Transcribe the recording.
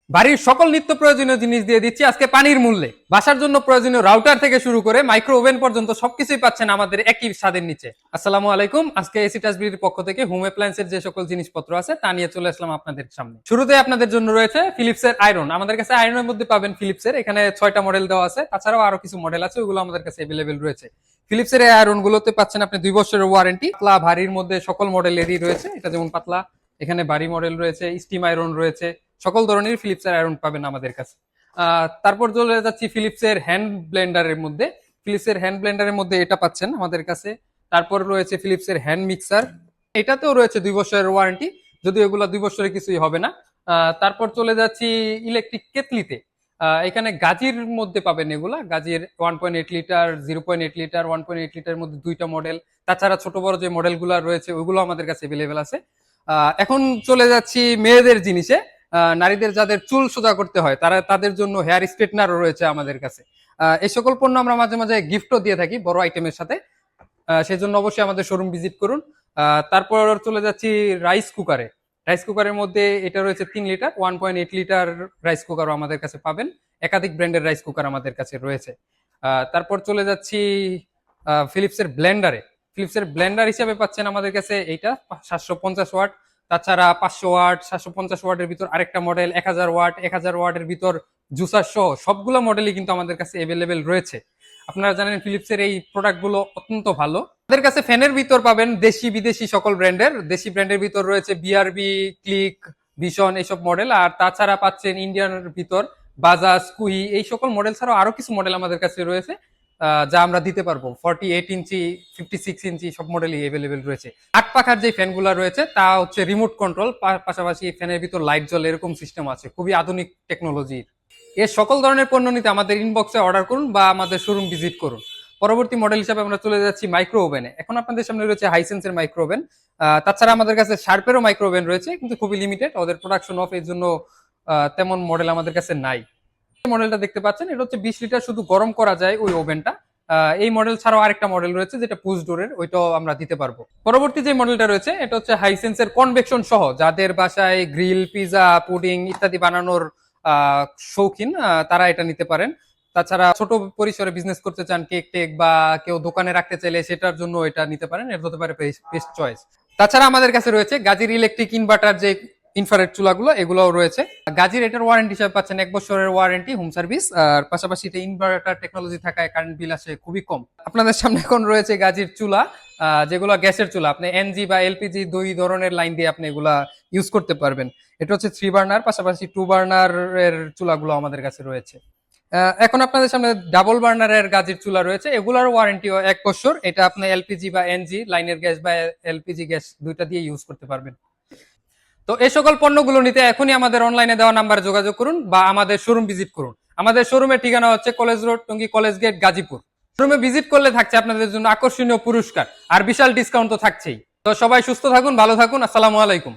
বাড়ির সকল নিত্য প্রয়োজনীয় জিনিস দিয়ে দিচ্ছি আজকে পানির মূল্যে। বাসার জন্য প্রয়োজনীয় রাউটার থেকে শুরু করে মাইক্রো ওভেন পর্যন্ত সবকিছুই পাচ্ছেন আমাদের একই ছাদের নিচে। আসসালামু আলাইকুম। আজকে এসি টাচ বিডির পক্ষ থেকে হোম অ্যাপ্লায়েন্সের যে সকল জিনিসপত্র আছে তা নিয়ে চলে আসলাম আপনাদের সামনে। শুরুতে আপনাদের জন্য রয়েছে ফিলিপসের আয়রন। আমাদের কাছে আয়রনের মধ্যে পাবেন ফিলিপসের, এখানে 6টা মডেল দেওয়া আছে, তাছাড়াও আরো কিছু মডেল আছে, ওগুলো আমাদের কাছে অ্যাভেলেবেল রয়েছে। ফিলিপসের এই আয়রন গুলোতে পাচ্ছেন আপনি 2 বছরের ওয়ারেন্টি। পাতলা ভারীর মধ্যে সকল মডেলেরই রয়েছে, এটা যেমন পাতলা, এখানে ভারী মডেল রয়েছে, স্টিম আয়রন রয়েছে, সকল ধরনের ফিলিপসের আয়রন পাবেন আমাদের কাছে। তারপর চলে যাচ্ছি ফিলিপসের হ্যান্ড ব্লেন্ডারের মধ্যে। ফিলিপসের হ্যান্ড ব্লেন্ডারের মধ্যে এটা পাচ্ছেন আমাদের কাছে। তারপর রয়েছে ফিলিপসের হ্যান্ড মিক্সার, এটাতেও রয়েছে 2 বছরের ওয়ারেন্টি, যদিও এগুলো 2 বছরের কিছুই হবে না। তারপর চলে যাচ্ছি ইলেকট্রিক কেতলিতে। এখানে গাজির মধ্যে পাবেন, এগুলা গাজির 1.8 লিটার, 0.8 লিটার, 1.8 লিটারের মধ্যে 2টা মডেল। তাছাড়া ছোট বড় যে মডেলগুলো রয়েছে ওইগুলো আমাদের কাছে অ্যাভেলেবেল আছে। এখন চলে যাচ্ছি মেয়েদের জিনিসে। নারীদের যাদের চুল সোজা করতে হয় তাদের জন্য হেয়ার স্ট্রেটনারও রয়েছে আমাদের কাছে। এই সকল পণ্য আমরা মাঝে মাঝে গিফটও দিয়ে থাকি বড় আইটেমের সাথে, সেই জন্য অবশ্যই আমাদের শোরুম ভিজিট করুন। তারপর চলে যাচ্ছি রাইস কুকারে। রাইস কুকারের মধ্যে এটা রয়েছে 3 লিটার, 1.8 লিটার রাইস কুকারও আমাদের কাছে পাবেন। একাধিক ব্র্যান্ডের রাইস কুকার আমাদের কাছে রয়েছে। তারপর চলে যাচ্ছি ফিলিপসের ব্লেন্ডারে। ফিলিপসের ব্লেন্ডার হিসেবে পাচ্ছেন আমাদের কাছে এইটা 750 ওয়াট, তাছাড়া 500 ওয়াট, 750 ওয়াটের ভিতর আরেকটা মডেল, 1000 ওয়াট, 1000 ওয়াটের ভিতর জুসার সহ সবগুলো মডেলই কিন্তু আমাদের কাছে অ্যাভেলেবেল রয়েছে। আপনারা জানেন ফিলিপসের এই প্রোডাক্টগুলো অত্যন্ত ভালো। আমাদের কাছে ফ্যানের ভিতর পাবেন দেশি বিদেশি সকল ব্র্যান্ডের। দেশি ব্র্যান্ডের ভিতর রয়েছে বিআরবি, ক্লিক, ভিশন এইসব মডেল, আর তাছাড়া পাচ্ছেন ইন্ডিয়ানের ভিতর বাজাজ, কুই, এই সকল মডেল ছাড়াও আরো কিছু মডেল আমাদের কাছে রয়েছে যা আমরা দিতে পারবো। 48 ইঞ্চি, 56 ইঞ্চি সব মডেলই অ্যাভেলেবেল রয়েছে। 8 পাখার যে ফ্যানগুলো রয়েছে তা হচ্ছে রিমোট কন্ট্রোল, পাশাপাশি ফ্যানের ভিতর লাইট জ্বলে, এরকম সিস্টেম আছে, খুবই আধুনিক টেকনোলজির। এর সকল ধরনের পণ্য নিতে আমাদের ইনবক্সে অর্ডার করুন বা আমাদের শোরুম ভিজিট করুন। পরবর্তী মডেল হিসাবে আমরা চলে যাচ্ছি মাইক্রো ওভেনে। এখন আপনাদের সামনে রয়েছে হাইসেন্সের মাইক্রো ওভেন। তাছাড়া আমাদের কাছে শার্পেরও মাইক্রো ওভেন রয়েছে, কিন্তু খুবই লিমিটেড, ওদের প্রোডাকশন অফ, এর জন্য তেমন মডেল আমাদের কাছে নাই। মডেলটা দেখতে পাচ্ছেন, এটা হচ্ছে 20 লিটার শুধু গরম করা যায় ওই ওভেনটা। এই মডেল ছাড়াও আরেকটা মডেল রয়েছে যেটা পুশ ডোরের, ওইটাও আমরা দিতে পারবো। পরবর্তী যে মডেলটা রয়েছে এটা হচ্ছে হাইসেন্সের কনভেকশন সহ, যাদের বাসায় গ্রিল, পিজা, পুডিং ইত্যাদি বানানোর শৌখিন, তারা এটা নিতে পারেন। তাছাড়া ছোট পরিসরে বিজনেস করতে চান, কেক টেক বা কেউ দোকানে রাখতে চাইলে সেটার জন্য এটা নিতে পারেন, এটা হতে পারে বেস্ট চয়েস। তাছাড়া আমাদের কাছে রয়েছে গাজির ইলেকট্রিক ইনভার্টার, যে ইনফ্রারেড চুলাগুলো, এগুলোও রয়েছে। গাজির এটার ওয়ারেন্টি হিসাবে পাচ্ছেন 1 বছরের ওয়ারেন্টি, হোম সার্ভিস, আর পাশাপাশি এটা ইনভার্টার টেকনোলজি থাকায় কারেন্ট বিল আসে খুবই কম। আপনাদের সামনে এখন রয়েছে গাজির চুলা, যেগুলো গ্যাসের চুলা, আপনি এনজি বা এলপিজি 2 ধরনের লাইন দিয়ে আপনি এগুলা ইউজ করতে পারবেন। এটা হচ্ছে 3 বার্নার, পাশাপাশি 2 বার্নারের চুলাগুলো আমাদের কাছে রয়েছে। এখন আপনাদের সামনে ডাবল বার্নারের গাজির চুলা রয়েছে, এগুলার ওয়ারেন্টিও 1 বছর। এটা আপনি এলপিজি বা এনজি লাইনের গ্যাস বা এলপিজি গ্যাস দুইটা দিয়ে ইউজ করতে পারবেন। তো এই সকল পণ্যগুলো নিতে এখনই আমাদের অনলাইনে দেওয়া নাম্বারে যোগাযোগ করুন বা আমাদের শোরুম ভিজিট করুন। আমাদের শোরুমের ঠিকানা হচ্ছে college road, Tongi college gate, Gazipur. শোরুমে ভিজিট করলে থাকছে আপনাদের জন্য আকর্ষণীয় পুরস্কার আর বিশাল ডিসকাউন্ট তো থাকছেই। তো সবাই সুস্থ থাকুন, ভালো থাকুন। আসসালামু আলাইকুম।